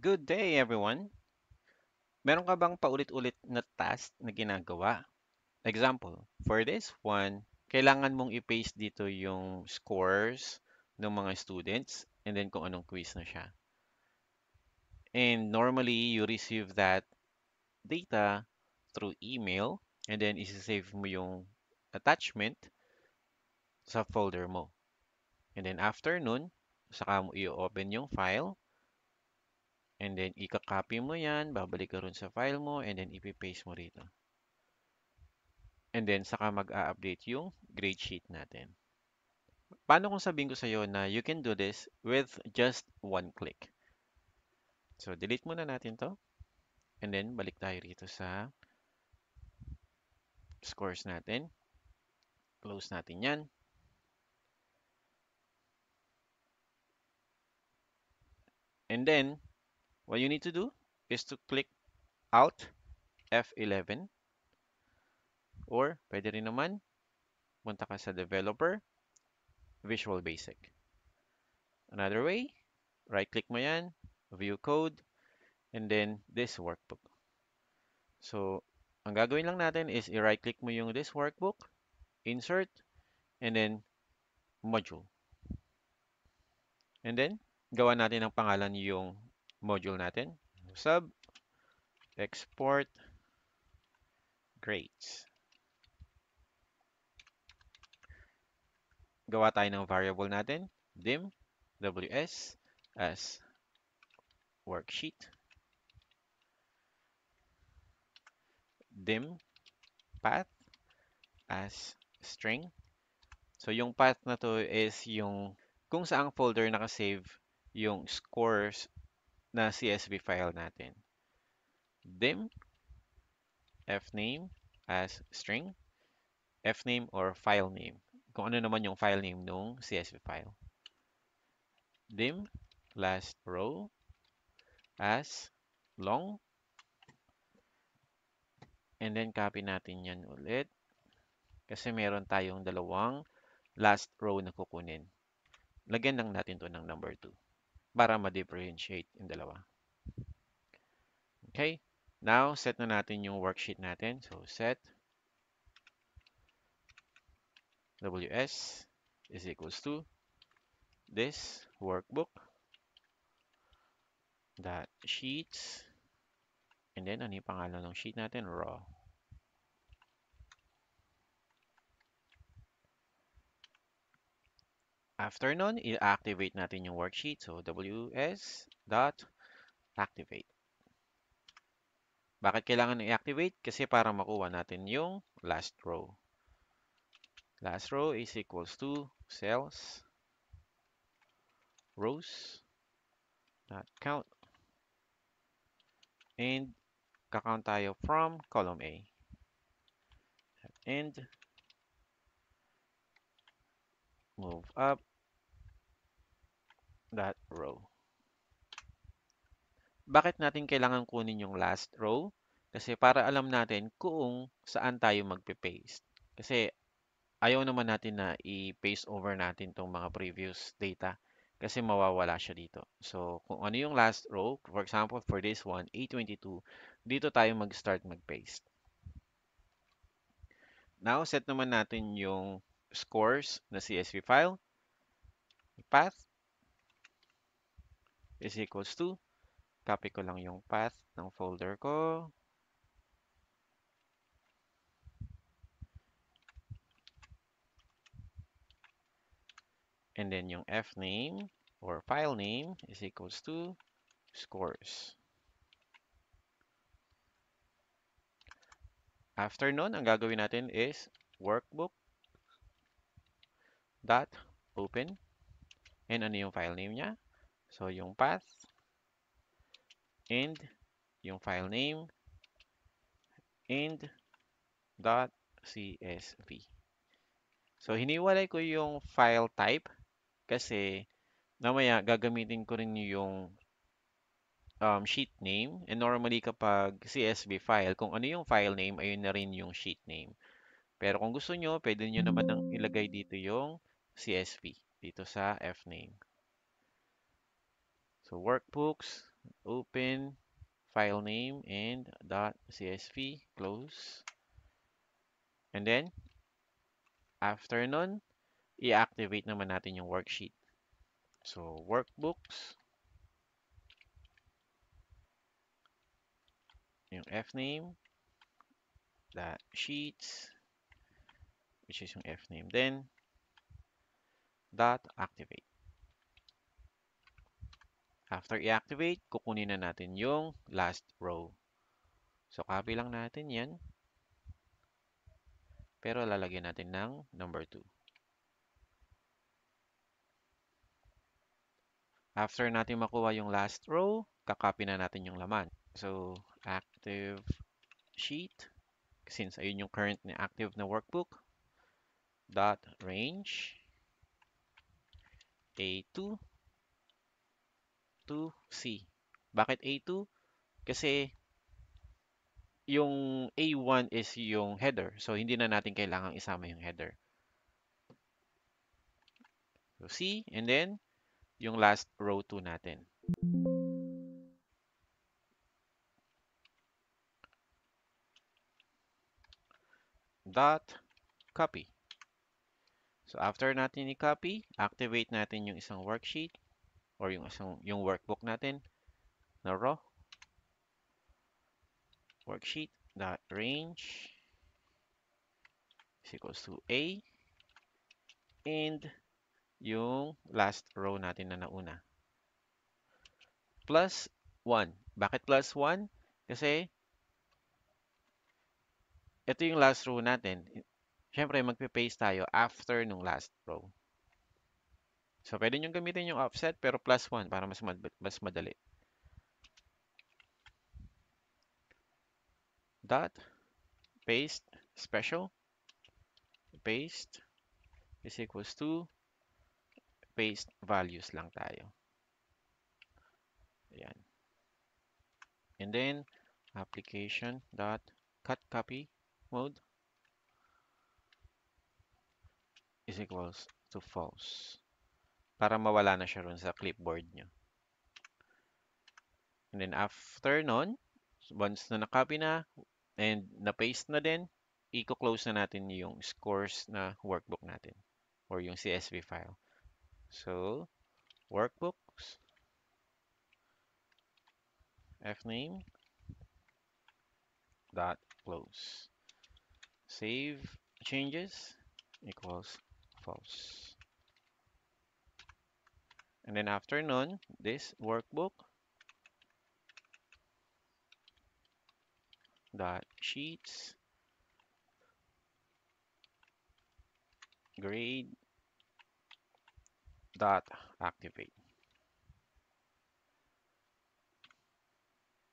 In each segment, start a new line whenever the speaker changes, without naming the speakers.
Good day, everyone. Meron ka bang paulit-ulit na task na ginagawa? Example, for this one, kailangan mong i-paste dito yung scores ng mga students and then kung anong quiz na siya. And normally, you receive that data through email and then isi-save mo yung attachment sa folder mo. And then after nun, saka mo i-open yung file and then ika-copy mo yan, babalik ka rin sa file mo and then ipi-paste mo rito. And then, saka mag-a-update yung grade sheet natin. Paano kung sabihin ko sa'yo na you can do this with just one click? So, delete muna natin to. And then, balik tayo rito sa scores natin. Close natin yan. And then, what you need to do is to click Alt F11 or pwede rin naman, punta ka sa Developer, Visual Basic. Another way, right-click mo yan, View Code, and then this workbook. So, ang gagawin lang natin is i-right click mo yung this workbook, insert, and then module. And then, gawa natin ng pangalan yung module natin. Sub, export, grades. Gawa tayo ng variable natin, dim, ws, as worksheet, dim, path, as string. So, yung path na to is yung kung saang folder nakasave yung scores na CSV file natin. Dim, fname as string, fname or file name. Kung ano naman yung file name nung CSV file. Dim, last row as long, and then copy natin yan ulit kasi meron tayong dalawang last row na kukunin. Lagyan lang natin to ng number 2 para ma-differentiate yung dalawa. Okay? Now, set na natin yung worksheet natin. So, set ws is equals to this workbook dot sheets, and then ano yung pangalan ng sheet natin? Raw. After nun, i-activate natin yung worksheet. So, ws dot activate. Bakit kailangan i-activate? Kasi para makuha natin yung last row. Last row is equals to cells rows dot count, and kakount tayo from column A. And move up that row. Bakit natin kailangan kunin yung last row? Kasi para alam natin kung saan tayo magpe-paste. Kasi ayaw naman natin na i-paste over natin tong mga previous data kasi mawawala siya dito. So, kung ano yung last row, for example, for this one, A22, dito tayo mag-start mag-paste. Now, set naman natin yung scores na CSV file. Path is equals to, copy ko lang yung path ng folder ko. And then yung fname or file name is equals to scores. After nun, ang gagawin natin is workbook dot open. And ano yung file name niya? So, yung path and yung file name and dot .csv. So, hiniwalay ko yung file type kasi mamaya gagamitin ko rin yung sheet name. And normally kapag CSV file, kung ano yung file name, ayun na rin yung sheet name. Pero kung gusto nyo, pwede nyo naman nang ilagay dito yung CSV dito sa fname. So, workbooks Open, file name, and .csv, close. And then, after nun, i-activate naman natin yung worksheet. So, workbooks, yung fname, .sheets, which is yung fname din, .activate. After i-activate, kukunin na natin yung last row. So, copy lang natin yan, pero lalagyan natin ng number 2. After natin makuha yung last row, kakopy na natin yung laman. So, active sheet, since ayun yung current na active na workbook, dot range A2 to C. Bakit A2? Kasi yung A1 is yung header. So, hindi na natin kailangang isama yung header. So, C, and then, yung last row 2 natin. Dot copy. So, after natin i-copy, activate natin yung isang worksheet or yung workbook natin na raw. Worksheet dot range is equals to A and yung last row natin na nauna. Plus 1. Bakit plus 1? Kasi ito yung last row natin. Siyempre, magpe-paste tayo after nung last row. So, pwede nyo gamitin yung offset pero plus 1 para mas madali. Dot paste special paste is equals to paste values lang tayo. Ayan. And then, application dot cut copy mode is equals to false. Para mawala na siya ron sa clipboard nyo. And then after nun, once na nakopy na and na-paste na din, i-close na natin yung scores na workbook natin or yung CSV file. So, workbooks, fname, dot close. Save changes equals false. And then after nun, this workbook dot sheets grade dot activate.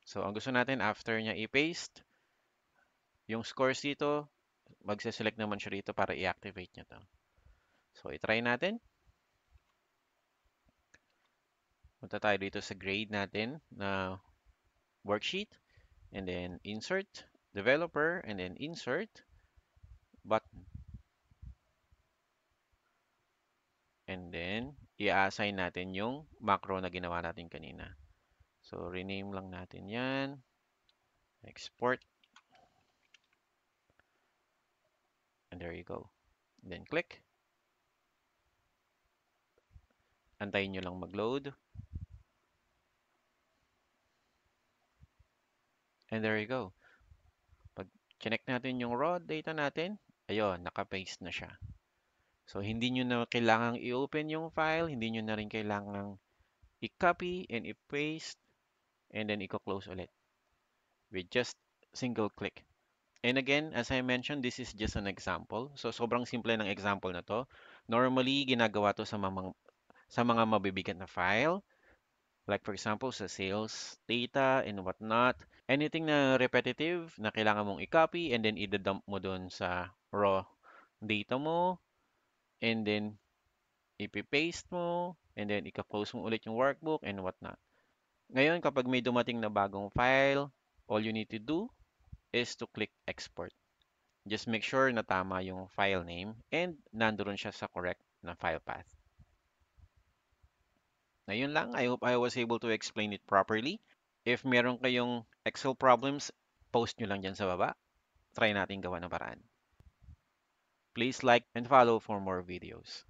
So, ang gusto natin after niya i-paste, yung scores dito, magse-select naman siya dito para i-activate niya to. So, i-try natin. Punta tayo dito sa grade natin na worksheet. And then insert, developer, and then insert, button. And then, i-assign natin yung macro na ginawa natin kanina. So, rename lang natin yan. Export. And there you go. And then click. Antayin nyo lang mag-load. And there you go. Pag connect natin yung raw data natin, ayun, naka-paste na siya. So, hindi nyo na kailangang i-open yung file, hindi nyo na rin kailangang i-copy and i-paste, and then i-close ulit with just single click. And again, as I mentioned, this is just an example. So, sobrang simple ng example na to. Normally, ginagawa to sa mga mabibigat na file. Like for example, sa sales data and whatnot. Anything na repetitive na kailangan mong i-copy and then i-dump mo doon sa raw data mo. And then, ipipaste mo. And then, ika-close mo ulit yung workbook and whatnot. Ngayon, kapag may dumating na bagong file, all you need to do is to click export. Just make sure na tama yung file name and nandoon siya sa correct na file path. Ayun lang. I hope I was able to explain it properly. If meron kayong Excel problems, post nyo lang dyan sa baba. Try natin gawa ng paraan. Please like and follow for more videos.